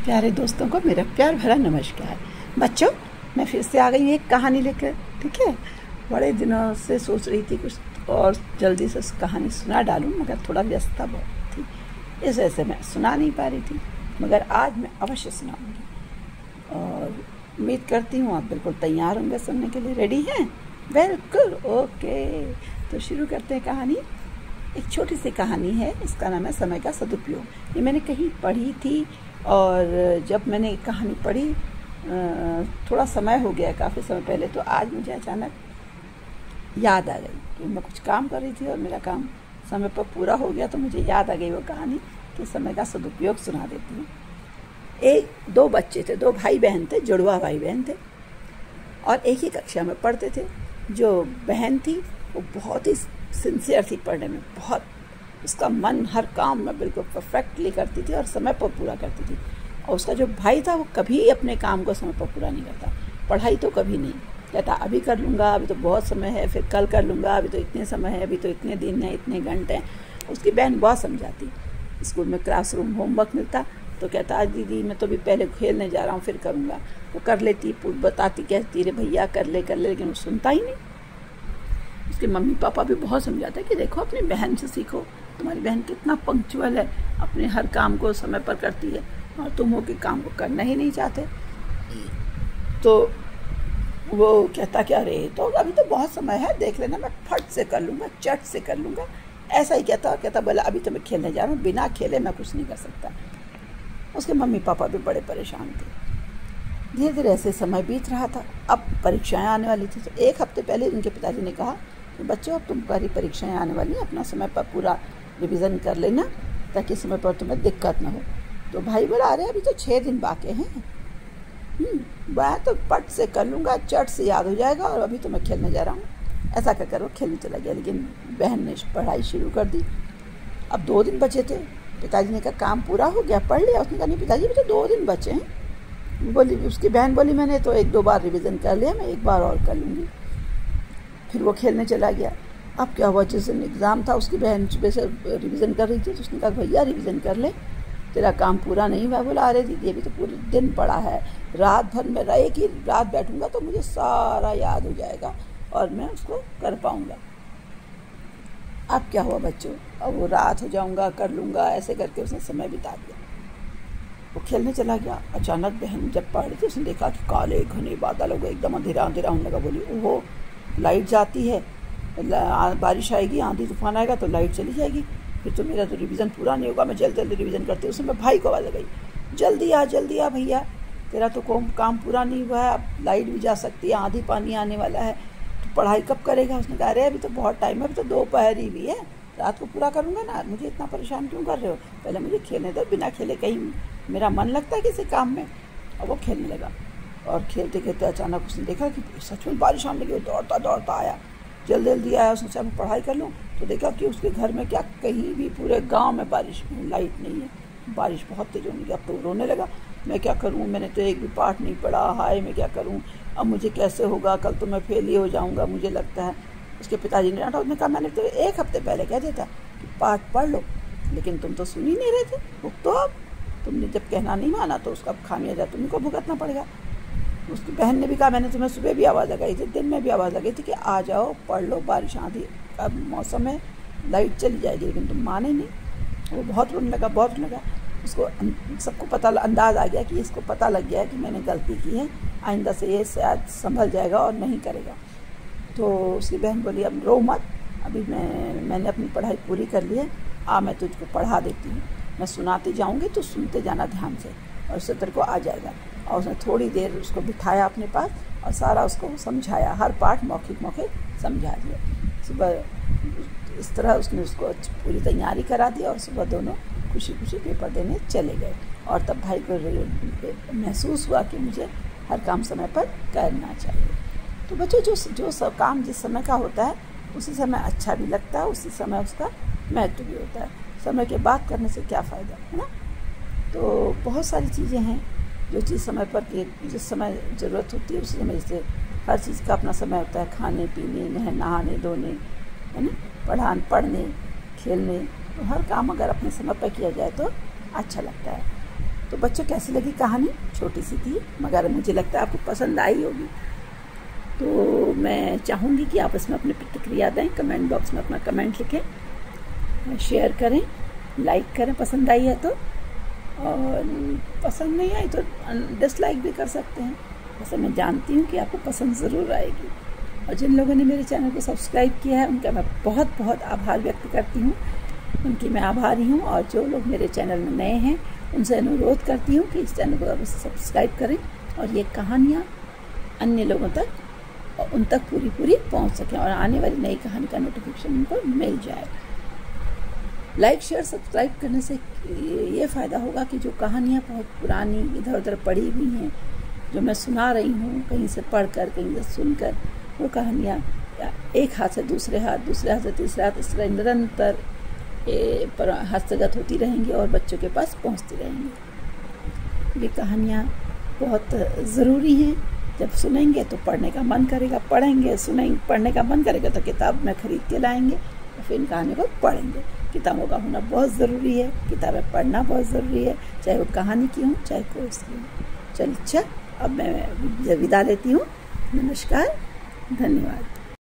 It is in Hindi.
प्यारे दोस्तों को मेरा प्यार भरा नमस्कार। बच्चों, मैं फिर से आ गई एक कहानी लेकर। ठीक है, बड़े दिनों से सोच रही थी कुछ और जल्दी से कहानी सुना डालूं, मगर थोड़ा व्यस्तता बहुत थी, इस वजह से मैं सुना नहीं पा रही थी। मगर आज मैं अवश्य सुनाऊंगी और उम्मीद करती हूँ आप बिल्कुल तैयार होंगे सुनने के लिए। रेडी हैं? बिल्कुल ओके। तो शुरू करते हैं कहानी। एक छोटी सी कहानी है, इसका नाम है समय का सदुपयोग। ये मैंने कहीं पढ़ी थी और जब मैंने ये कहानी पढ़ी थोड़ा समय हो गया, काफ़ी समय पहले, तो आज मुझे अचानक याद आ गई कि मैं कुछ काम कर रही थी और मेरा काम समय पर पूरा हो गया, तो मुझे याद आ गई वो कहानी कि समय का सदुपयोग सुना देती हूँ। दो बच्चे थे, दो भाई बहन थे, जुड़वा भाई बहन थे और एक ही कक्षा में पढ़ते थे। जो बहन थी वो बहुत ही सिंसियर थी पढ़ने में, बहुत उसका मन हर काम में बिल्कुल परफेक्टली करती थी और समय पर पूरा करती थी। और उसका जो भाई था वो कभी अपने काम को समय पर पूरा नहीं करता, पढ़ाई तो कभी नहीं। कहता अभी कर लूँगा, अभी तो बहुत समय है, फिर कल कर लूँगा, अभी तो इतने समय है, अभी तो इतने दिन हैं, इतने घंटे हैं। उसकी बहन बहुत समझाती। स्कूल में क्लासरूम होमवर्क मिलता तो कहता आज दीदी मैं तो अभी पहले खेलने जा रहा हूँ, फिर करूँगा। वो कर लेती, बताती, कहती रे भैया कर ले, लेकिन वो सुनता ही नहीं। उसके मम्मी पापा भी बहुत समझाते कि देखो अपनी बहन से सीखो, तुम्हारी बहन कितना पंक्चुअल है, अपने हर काम को समय पर करती है और तुम हो कि काम को करना ही नहीं चाहते। तो वो कहता क्या रे, तो अभी तो बहुत समय है, देख लेना, मैं फट से कर लूँगा, चट से कर लूँगा। ऐसा ही कहता बोला अभी तो मैं खेलने जा रहा हूँ, बिना खेले मैं कुछ नहीं कर सकता। उसके मम्मी पापा भी बड़े परेशान थे। धीरे धीरे ऐसे समय बीत रहा था। अब परीक्षाएं आने वाली थी, तो एक हफ्ते पहले उनके पिताजी ने कहा कि बच्चों अब तुम्हारी परीक्षाएं आने वाली हैं, अपना समय पर पूरा रिवीजन कर लेना ताकि समय पर तुम्हें दिक्कत ना हो। तो भाई बोला अरे अभी तो 6 दिन बाकी हैं, मैं तो पट से कर लूँगा, चट से याद हो जाएगा, और अभी तो मैं खेलने जा रहा हूँ। ऐसा कहकर वो खेलने चला गया, लेकिन बहन ने पढ़ाई शुरू कर दी। अब 2 दिन बचे थे। पिताजी ने कहा काम पूरा हो गया, पढ़ लिया? उसने कहा नहीं पिताजी अभी तो 2 दिन बचे हैं। बोली, उसकी बहन बोली मैंने तो 1-2 बार रिवीजन कर लिया, मैं एक बार और कर लूँगी। फिर वो खेलने चला गया। अब क्या हुआ, जिस दिन एग्ज़ाम था उसकी बहन सुबह से रिवीजन कर रही थी, तो उसने कहा भैया रिवीजन कर ले, तेरा काम पूरा नहीं हुआ। बोला अरे दीदी अभी तो पूरे दिन पड़ा है, रात भर में एक ही रात बैठूंगा तो मुझे सारा याद हो जाएगा और मैं उसको कर पाऊँगा। अब क्या हुआ बच्चों, अब वो रात हो जाऊँगा, कर लूँगा, ऐसे करके उसने समय बिता दिया। वो खेलने चला गया। अचानक बहन जब पढ़ रही थी उसने देखा कि काले घने बादल हो गए, एकदम अंधेरा अंधेरा होने लगा। बोली वो लाइट जाती है, बारिश आएगी, आंधी तूफान आएगा तो लाइट चली जाएगी, फिर तो मेरा तो रिवीजन पूरा नहीं होगा, मैं जल्दी जल्दी रिवीजन करती हूँ। उसमें मैं भाई को आवाज़ लगाई, जल्दी आ भैया, तेरा तो काम पूरा नहीं हुआ है, अब लाइट भी जा सकती है, आंधी पानी आने वाला है, तो पढ़ाई कब करेगा? उसने कहा अरे अभी तो बहुत टाइम है, अभी तो दोपहर ही भी है, रात को पूरा करूँगा ना, मुझे इतना परेशान क्यों कर रहे हो, पहले मुझे खेलने दो, बिना खेले कहीं मेरा मन लगता है किसी काम में। और वो खेलने लगा और खेलते खेलते अचानक उसने देखा कि सच में बारिश आने लगी। वो दौड़ता दौड़ता आया, जल्दी आया। उसने सोचा मैं पढ़ाई कर लूँ, तो देखा कि उसके घर में क्या कहीं भी पूरे गांव में बारिश में लाइट नहीं है, बारिश बहुत तेज होने लगी। अब तो रोने लगा, मैं क्या करूँ, मैंने तो एक भी पाठ नहीं पढ़ा, हाय मैं क्या करूँ, अब मुझे कैसे होगा, कल तो मैं फेल ही हो जाऊँगा मुझे लगता है। उसके पिताजी ने डांटा। उसने कहा मैंने तो 1 हफ्ते पहले कह दिया था कि पाठ पढ़ लो, लेकिन तुम तो सुन ही नहीं रहे थे। तो अब तुमने जब कहना नहीं माना तो उसका खामियाजा तुम्हें को भुगतना पड़ेगा। उसकी बहन ने भी कहा मैंने तुम्हें सुबह भी आवाज़ लगाई थी, दिन में भी आवाज़ लगाई थी कि आ जाओ पढ़ लो, बारिश आंधी अब मौसम है, लाइट चली जाएगी, लेकिन तुम माने नहीं। वो बहुत रोने लगा। उसको सबको अंदाज़ आ गया कि इसको पता लग गया है कि मैंने गलती की है, आइंदा से ये शायद संभल जाएगा और नहीं करेगा। तो उसकी बहन बोली अब रो मत, अभी मैंने अपनी पढ़ाई पूरी कर ली है, मैं तुझको पढ़ा देती हूँ, मैं सुनाती जाऊँगी तो सुनते जाना ध्यान से, और उससे तेरे को आ जाएगा। और उसने थोड़ी देर उसको बिठाया अपने पास और सारा उसको समझाया, हर पाठ मौखिक समझा दिया। सुबह इस तरह उसने उसको पूरी तैयारी करा दी और सुबह दोनों खुशी खुशी पेपर देने चले गए। और तब भाई को महसूस हुआ कि मुझे हर काम समय पर करना चाहिए। तो बच्चों जो सब काम जिस समय का होता है उसी समय अच्छा भी लगता है, उसी समय उसका महत्व भी होता है। समय के बाद करने से क्या फ़ायदा, है ना? तो बहुत सारी चीज़ें हैं जो चीज़ समय पर जिस समय ज़रूरत होती है उसी समय, जैसे हर चीज़ का अपना समय होता है, खाने पीने, नहाने धोने, है ना, पढ़ने खेलने, तो हर काम अगर अपने समय पर किया जाए तो अच्छा लगता है। तो बच्चों कैसी लगी कहानी? छोटी सी थी मगर मुझे लगता है आपको पसंद आई होगी। तो मैं चाहूँगी कि आप इसमें अपनी प्रतिक्रिया दें, कमेंट बॉक्स में अपना कमेंट लिखें, शेयर करें, लाइक करें पसंद आई है तो, और पसंद नहीं आई तो डिसलाइक भी कर सकते हैं। वैसे मैं जानती हूँ कि आपको पसंद ज़रूर आएगी। और जिन लोगों ने मेरे चैनल को सब्सक्राइब किया है उनका मैं बहुत बहुत आभार व्यक्त करती हूँ, उनकी मैं आभारी हूँ। और जो लोग मेरे चैनल में नए हैं उनसे अनुरोध करती हूँ कि इस चैनल को अवश्य सब्सक्राइब करें और ये कहानियाँ अन्य लोगों तक और उन तक पूरी पहुँच सकें और आने वाली नई कहानी का नोटिफिकेशन उनको मिल जाए। लाइक शेयर सब्सक्राइब करने से ये फ़ायदा होगा कि जो कहानियाँ बहुत पुरानी इधर उधर पड़ी हुई हैं, जो मैं सुना रही हूँ कहीं से पढ़कर कहीं से सुनकर, वो कहानियाँ एक हाथ से दूसरे हाथ से तीसरे हाथ इस तरह निरंतर पर हस्तगत होती रहेंगी और बच्चों के पास पहुँचती रहेंगी। ये कहानियाँ बहुत ज़रूरी हैं। जब सुनेंगे तो पढ़ने का मन करेगा, पढ़ेंगे सुनेंगे पढ़ने का मन करेगा तो किताब में खरीद के लाएंगे और फिर इन कहानियों को पढ़ेंगे। किताबों का होना बहुत ज़रूरी है, किताबें पढ़ना बहुत ज़रूरी है, चाहे वो कहानी की हो चाहे कोर्स की हो। चलिए अच्छा, अब मैं विदा लेती हूँ। नमस्कार, धन्यवाद।